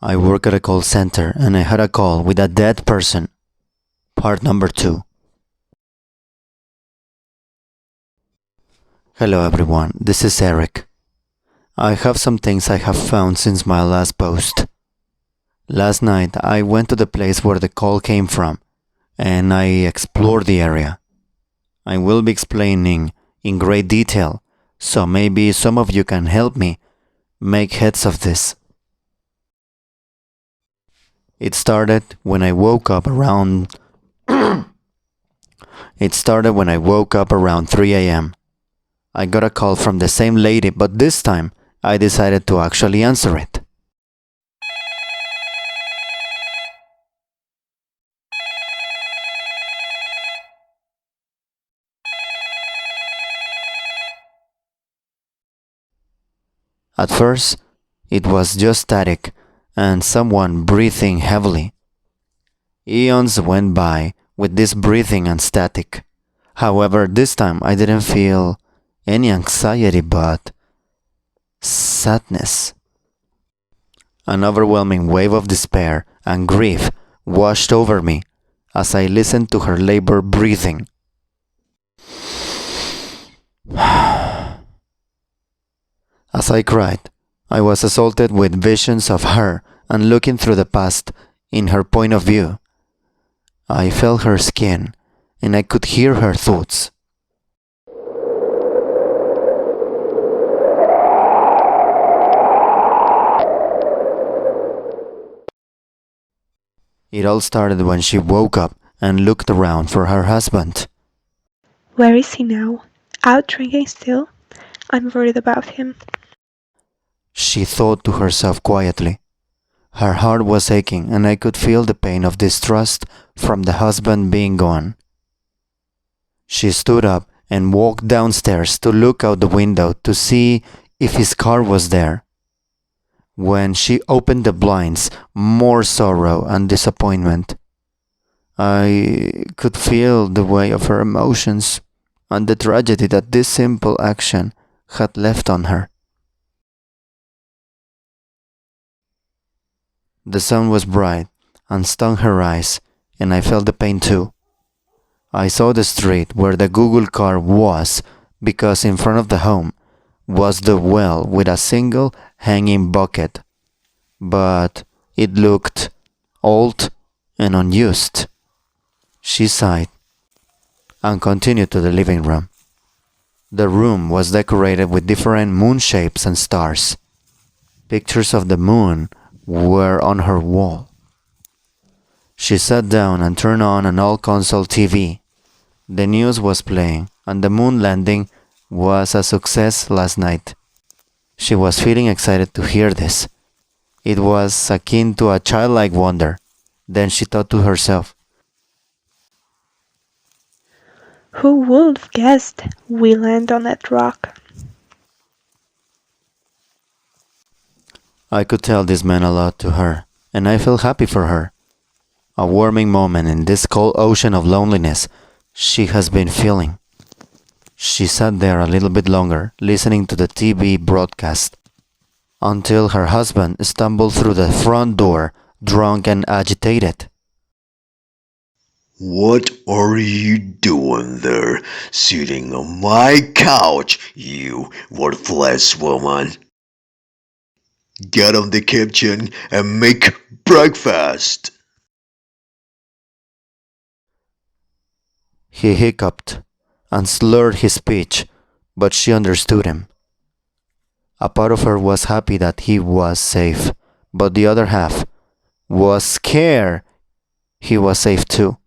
I work at a call center and I had a call with a dead person. Part number 2. Hello everyone, this is Eric. I have some things I have found since my last post. Last night I went to the place where the call came from and I explored the area. I will be explaining in great detail, so maybe some of you can help me make heads of this. It started when I woke up around 3 a.m. I got a call from the same lady, but this time I decided to actually answer it. At first, it was just static and someone breathing heavily. Eons went by with this breathing and static. However, this time I didn't feel any anxiety but sadness. An overwhelming wave of despair and grief washed over me as I listened to her labored breathing. As I cried, I was assaulted with visions of her and looking through the past in her point of view. I felt her skin and I could hear her thoughts. It all started when she woke up and looked around for her husband. Where is he now? Out drinking still? I'm worried about him. She thought to herself quietly. Her heart was aching and I could feel the pain of distrust from the husband being gone. She stood up and walked downstairs to look out the window to see if his car was there. When she opened the blinds, more sorrow and disappointment. I could feel the weight of her emotions and the tragedy that this simple action had left on her. The sun was bright and stung her eyes, and I felt the pain too. I saw the street where the Google car was because in front of the home was the well with a single hanging bucket, but it looked old and unused. She sighed and continued to the living room. The room was decorated with different moon shapes and stars. Pictures of the moon were on her wall. She sat down and turned on an all-console TV. The news was playing, and the moon landing was a success last night. She was feeling excited to hear this. It was akin to a childlike wonder. Then she thought to herself, Who would have guessed we land on that rock? I could tell this meant a lot to her, and I felt happy for her. A warming moment in this cold ocean of loneliness she has been feeling. She sat there a little bit longer, listening to the TV broadcast, until her husband stumbled through the front door, drunk and agitated. What are you doing there, sitting on my couch, you worthless woman? Get on the kitchen and make breakfast. He hiccuped and slurred his speech, but she understood him. A part of her was happy that he was safe, but the other half was scared he was safe too.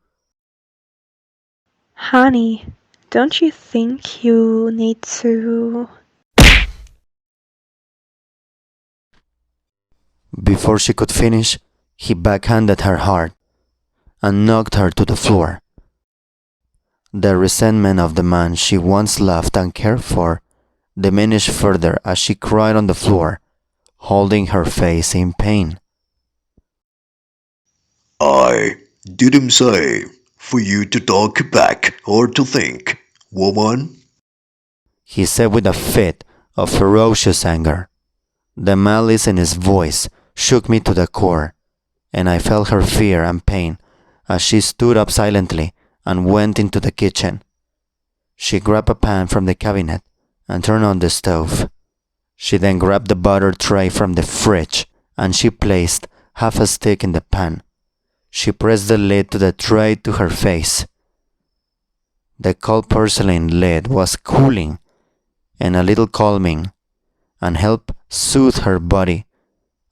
Honey, don't you think you need to... Before she could finish, he backhanded her hard and knocked her to the floor. The resentment of the man she once loved and cared for diminished further as she cried on the floor, holding her face in pain. I didn't say for you to talk back or to think, woman. He said with a fit of ferocious anger. The malice in his voice shook me to the core, and I felt her fear and pain as she stood up silently and went into the kitchen. She grabbed a pan from the cabinet and turned on the stove. She then grabbed the butter tray from the fridge and she placed half a stick in the pan. She pressed the lid to the tray to her face. The cold porcelain lid was cooling and a little calming and helped soothe her body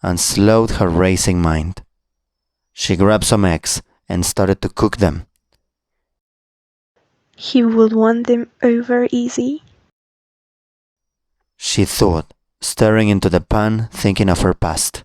and slowed her racing mind. She grabbed some eggs and started to cook them. He would want them over easy. She thought, staring into the pan, thinking of her past.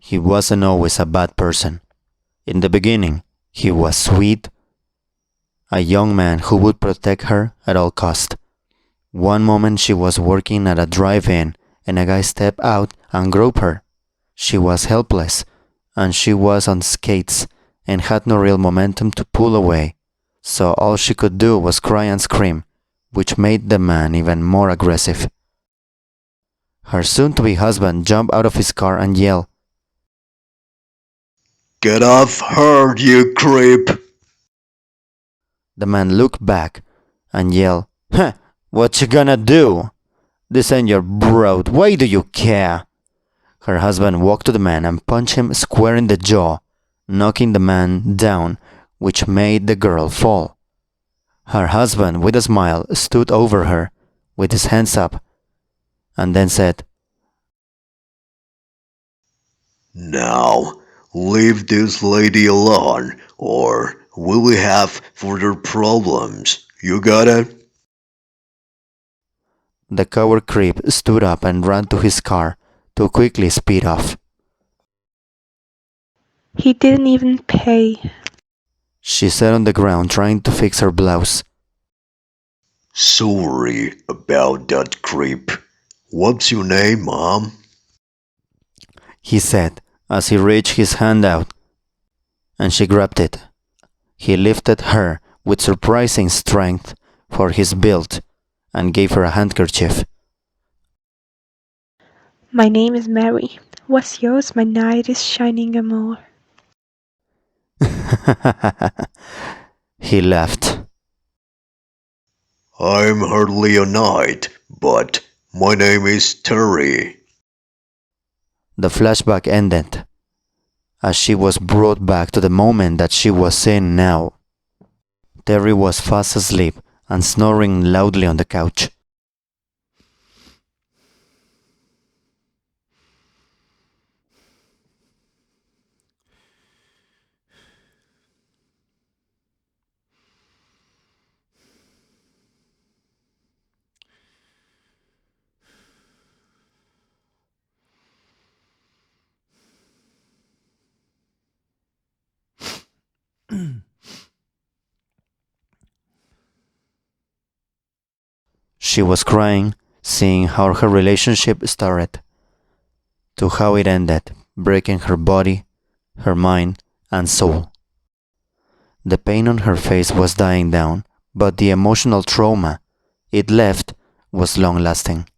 He wasn't always a bad person. In the beginning, he was sweet, a young man who would protect her at all cost. One moment she was working at a drive-in and a guy stepped out and groped her. She was helpless, and she was on skates and had no real momentum to pull away, so all she could do was cry and scream, which made the man even more aggressive. Her soon-to-be husband jumped out of his car and yelled, Get off her, you creep! The man looked back and yelled, "Huh, what you gonna do? This ain't your broad, why do you care?" Her husband walked to the man and punched him square in the jaw, knocking the man down, which made the girl fall. Her husband, with a smile, stood over her, with his hands up, and then said, Now, leave this lady alone, or we will have further problems. You got it? The coward creep stood up and ran to his car to quickly speed off. He didn't even pay. She sat on the ground trying to fix her blouse. Sorry about that creep. What's your name, Mom? He said as he reached his hand out, and she grabbed it. He lifted her with surprising strength for his build and gave her a handkerchief. My name is Mary. What's yours? My knight is shining amour. He laughed. I'm hardly a knight, but my name is Terry. The flashback ended as she was brought back to the moment that she was in now. Terry was fast asleep and snoring loudly on the couch. She was crying, seeing how her relationship started, to how it ended, breaking her body, her mind, and soul. The pain on her face was dying down, but the emotional trauma it left was long-lasting.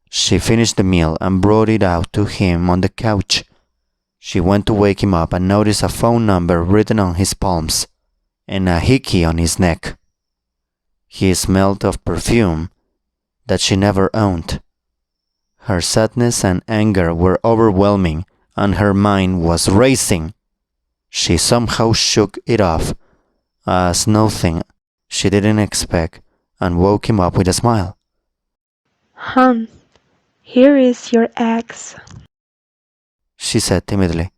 She finished the meal and brought it out to him on the couch. She went to wake him up and noticed a phone number written on his palms and a hickey on his neck. He smelled of perfume that she never owned. Her sadness and anger were overwhelming and her mind was racing. She somehow shook it off as nothing she didn't expect and woke him up with a smile. Hun, here is your ex. She said timidly.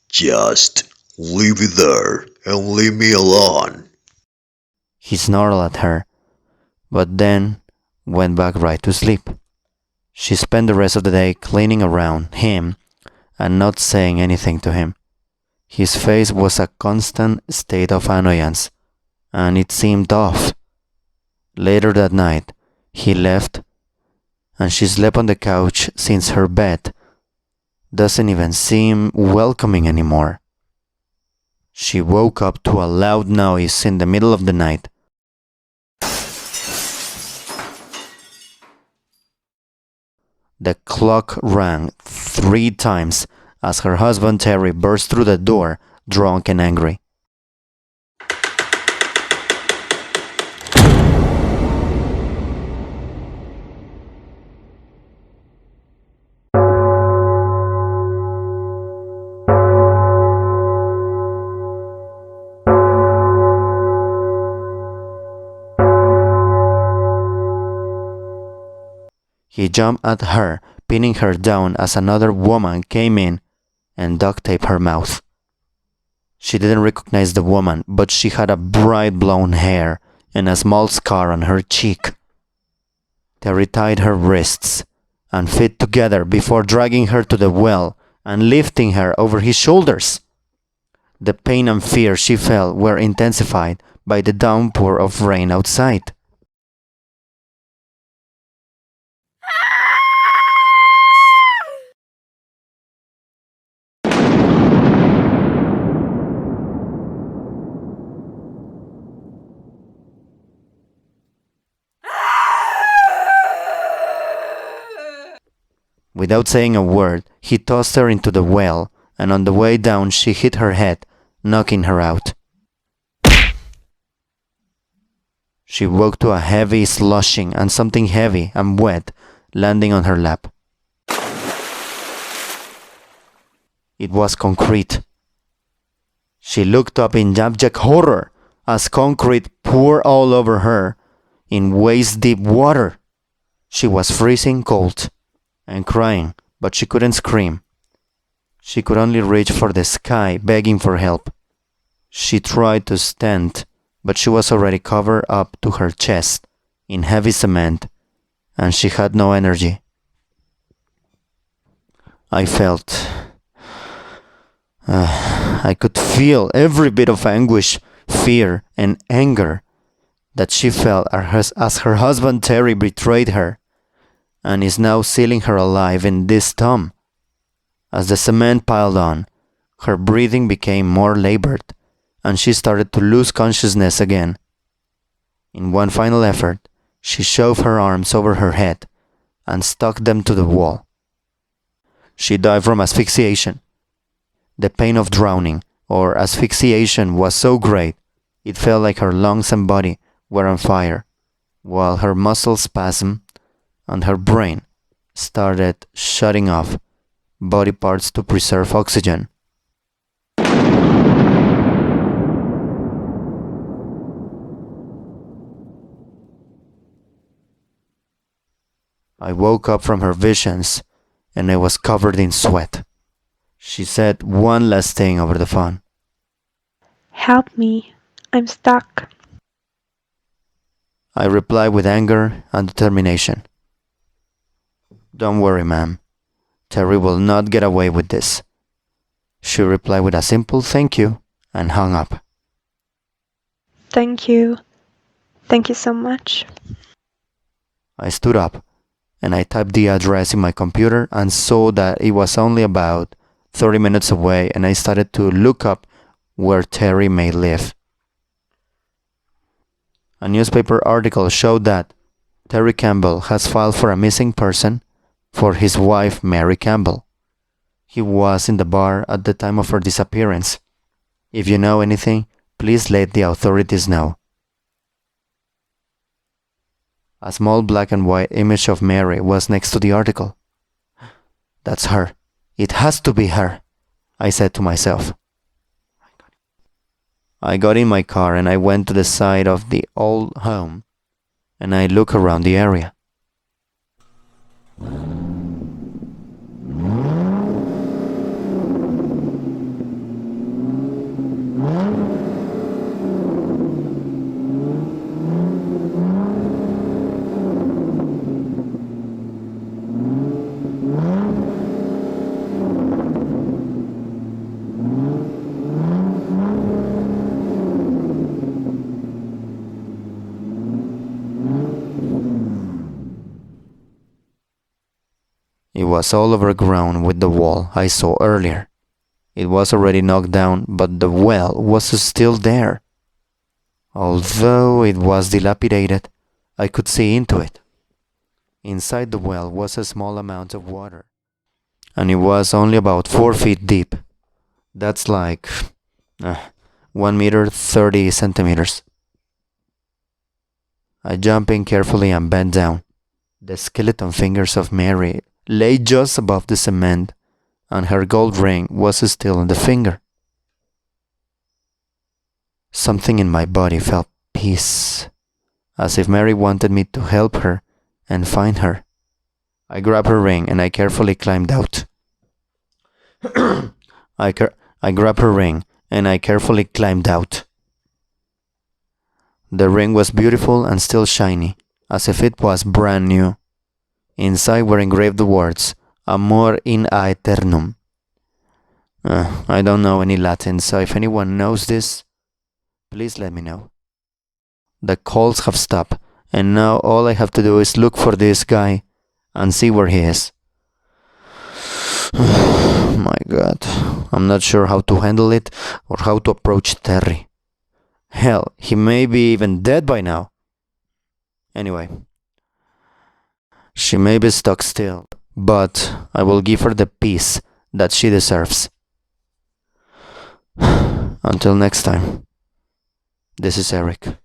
Just leave it there and leave me alone. He snarled at her, but then went back right to sleep. She spent the rest of the day cleaning around him and not saying anything to him. His face was a constant state of annoyance, and it seemed off. Later that night, he left, and she slept on the couch since her bed doesn't even seem welcoming anymore. She woke up to a loud noise in the middle of the night. The clock rang 3 times as her husband Terry burst through the door, drunk and angry. He jumped at her, pinning her down as another woman came in and duct taped her mouth. She didn't recognize the woman, but she had a bright blonde hair and a small scar on her cheek. Terry tied her wrists and feet together before dragging her to the well and lifting her over his shoulders. The pain and fear she felt were intensified by the downpour of rain outside. Without saying a word, he tossed her into the well, and on the way down she hit her head, knocking her out. She woke to a heavy slushing and something heavy and wet landing on her lap. It was concrete. She looked up in abject horror as concrete poured all over her in waist-deep water. She was freezing cold and crying, but she couldn't scream. She could only reach for the sky, begging for help. She tried to stand, but she was already covered up to her chest in heavy cement, and she had no energy. I could feel every bit of anguish, fear, and anger that she felt as her husband Terry betrayed her and is now sealing her alive in this tomb. As the cement piled on, her breathing became more labored, and she started to lose consciousness again. In one final effort, she shoved her arms over her head and stuck them to the wall. She died from asphyxiation. The pain of drowning or asphyxiation was so great, it felt like her lungs and body were on fire, while her muscles spasmed and her brain started shutting off body parts to preserve oxygen. I woke up from her visions and I was covered in sweat. She said one last thing over the phone. Help me. I'm stuck. I replied with anger and determination. Don't worry, ma'am. Terry will not get away with this. She replied with a simple thank you and hung up. Thank you. Thank you so much. I stood up and I typed the address in my computer and saw that it was only about 30 minutes away, and I started to look up where Terry may live. A newspaper article showed that Terry Campbell has filed for a missing person for his wife Mary Campbell. He was in the bar at the time of her disappearance. If you know anything, please let the authorities know. A small black and white image of Mary was next to the article. That's her. It has to be her, I said to myself. I got in my car and I went to the side of the old home and I looked around the area. It was all overgrown with the wall I saw earlier. It was already knocked down, but the well was still there. Although it was dilapidated, I could see into it. Inside the well was a small amount of water, and it was only about 4 feet deep. That's like 1 meter 30 centimeters. I jumped in carefully and bent down. The skeleton fingers of Mary lay just above the cement, and her gold ring was still on the finger. Something in my body felt peace, as if Mary wanted me to help her and find her. I grabbed her ring and I carefully climbed out. I grabbed her ring and I carefully climbed out. The ring was beautiful and still shiny, as if it was brand new. Inside were engraved the words, Amor in aeternum. I don't know any Latin, so if anyone knows this, please let me know. The calls have stopped, and now all I have to do is look for this guy and see where he is. My God, I'm not sure how to handle it or how to approach Terry. Hell, he may be even dead by now. Anyway, she may be stuck still, but I will give her the peace that she deserves. Until next time, this is Eric.